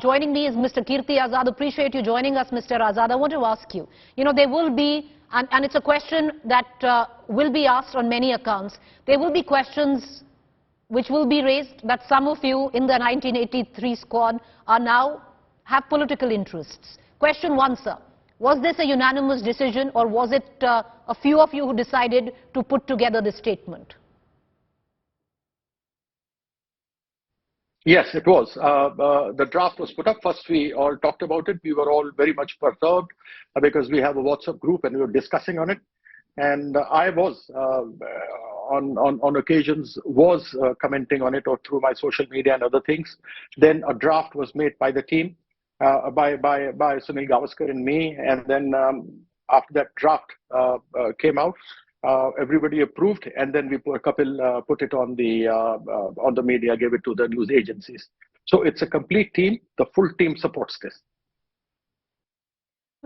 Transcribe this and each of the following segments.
Joining me is Mr. Kirti Azad. Appreciate you joining us, Mr. Azad. I want to ask you, there will be, and it's a question that will be asked on many accounts, there will be questions which will be raised that some of you in the 1983 squad are now have political interests. Question one, sir. Was this a unanimous decision, or was it a few of you who decided to put together this statement? Yes, it was. The draft was put up. First, we all talked about it. We were all very much perturbed because we have a WhatsApp group and we were discussing on it. And I was, on occasions, was commenting on it or through my social media and other things. Then a draft was made by the team, by Sunil Gavaskar and me. And then after that draft came out, everybody approved, and then Kapil put it on the media, gave it to the news agencies. So it's a complete team. The full team supports this.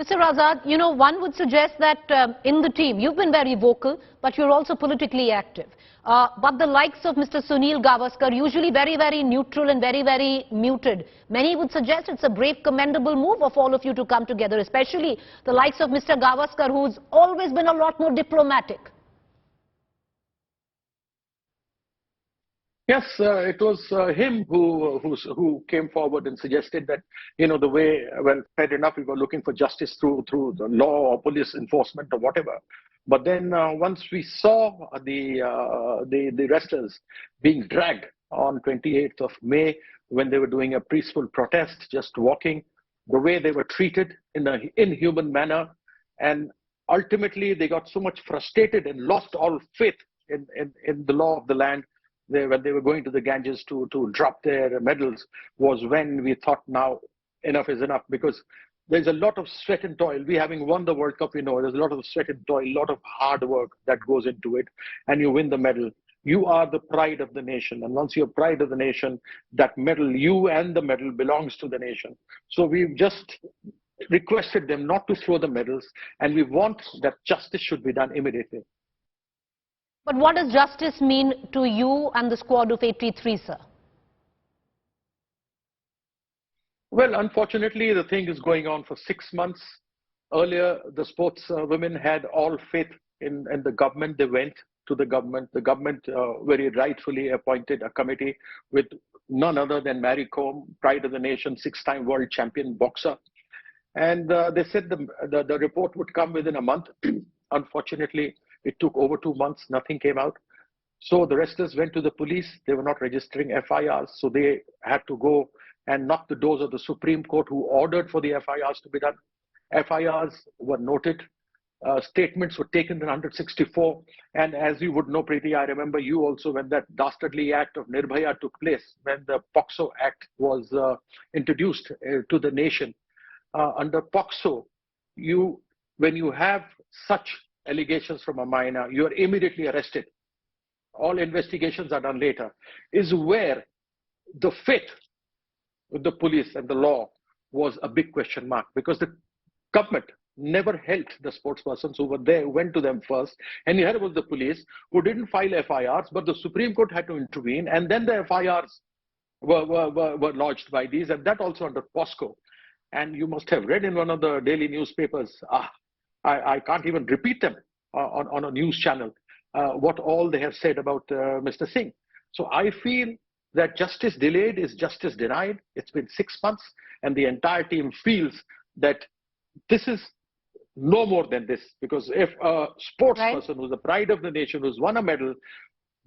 Mr. Azad, one would suggest that in the team, you've been very vocal, but you're also politically active. But the likes of Mr. Sunil Gavaskar, usually very, very neutral and very, very muted. Many would suggest it's a brave, commendable move of all of you to come together, especially the likes of Mr. Gavaskar, who's always been a lot more diplomatic. Yes, it was him who came forward and suggested that, the way, well, fair enough, we were looking for justice through the law or police enforcement or whatever. But then once we saw the wrestlers being dragged on 28th of May, when they were doing a peaceful protest, just walking, the way they were treated in an inhuman manner, and ultimately they got so much frustrated and lost all faith in the law of the land. When they were going to the Ganges to drop their medals, was when we thought, now enough is enough, because there's a lot of sweat and toil. We, having won the World Cup, we know there's a lot of sweat and toil, a lot of hard work that goes into it, and you win the medal. You are the pride of the nation, and once you're pride of the nation, that medal, you and the medal, belongs to the nation. So we've just requested them not to throw the medals, and we want that justice should be done immediately. But what does justice mean to you and the squad of 83, sir? Well, unfortunately, the thing is going on for 6 months. Earlier, the sports women had all faith in the government. They went to the government. The government very rightfully appointed a committee with none other than Mary Kom, pride of the nation, 6-time world champion boxer. And they said the report would come within a month. Unfortunately, it took over 2 months, nothing came out. So the wrestlers went to the police. They were not registering FIRs, so they had to go and knock the doors of the Supreme Court, who ordered for the FIRs to be done. FIRs were noted. Statements were taken in 164. And as you would know, Preeti, I remember you also, when that dastardly act of Nirbhaya took place, when the POXO Act was introduced to the nation. Under POXO, when you have such allegations from a minor, you are immediately arrested. All investigations are done later. Is where the faith with the police and the law was a big question mark, because the government never helped the sportspersons who were there, went to them first. And here was the police who didn't file FIRs, but the Supreme Court had to intervene, and then the FIRs were lodged by these, and that also under POSCO. And you must have read in one of the daily newspapers, I can't even repeat them on a news channel, what all they have said about Mr. Singh. So I feel that justice delayed is justice denied. It's been 6 months, and the entire team feels that this is no more than this. Because if a sports person who's the pride of the nation, who's won a medal,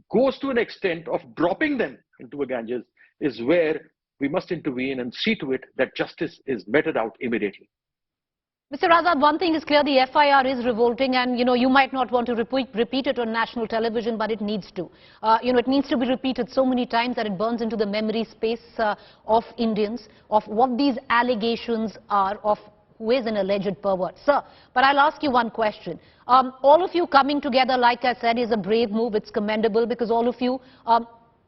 goes to an extent of dropping them into a Ganges, is where we must intervene and see to it that justice is meted out immediately. Mr. Azad, one thing is clear, the FIR is revolting, and you might not want to repeat it on national television, but it needs to. It needs to be repeated so many times that it burns into the memory space of Indians, of what these allegations are, of who is an alleged pervert. Sir, but I'll ask you one question. All of you coming together, like I said, is a brave move. It's commendable, because all of you,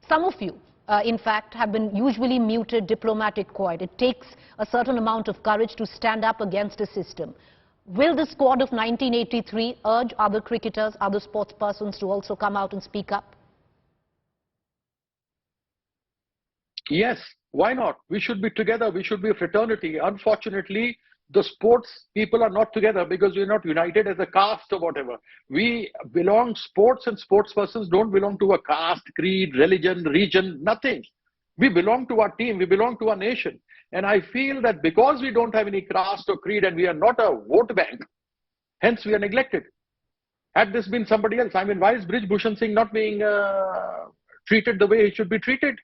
some of you, in fact, have been usually muted, diplomatic, quiet. It takes a certain amount of courage to stand up against a system. Will the squad of 1983 urge other cricketers, other sports persons to also come out and speak up? Yes, Why not? We should be together. We should be a fraternity. Unfortunately, the sports people are not together because we're not united as a caste or whatever. We belong, sports and sports persons don't belong to a caste, creed, religion, region, nothing. We belong to our team. We belong to our nation. And I feel that because we don't have any caste or creed and we are not a vote bank, hence we are neglected. Had this been somebody else, I mean, why is Brij Bhushan Singh not being treated the way he should be treated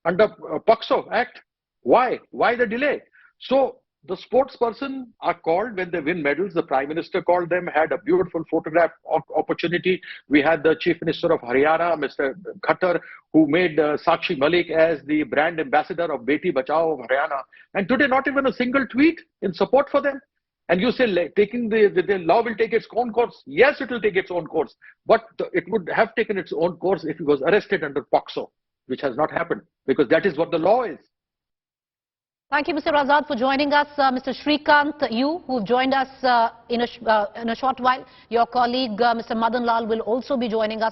under POCSO Act? Why? Why the delay? So the sports person are called when they win medals. The Prime Minister called them, had a beautiful photograph opportunity. We had the Chief Minister of Haryana, Mr. Khattar, who made Sakshi Malik as the brand ambassador of Beti Bachao of Haryana. And today not even a single tweet in support for them. And you say the law will take its own course. Yes, it will take its own course. But it would have taken its own course if he was arrested under POCSO, which has not happened, because that is what the law is. Thank you, Mr. Azad, for joining us. Mr. Shrikant, you who've joined us in a short while. Your colleague, Mr. Madan Lal, will also be joining us.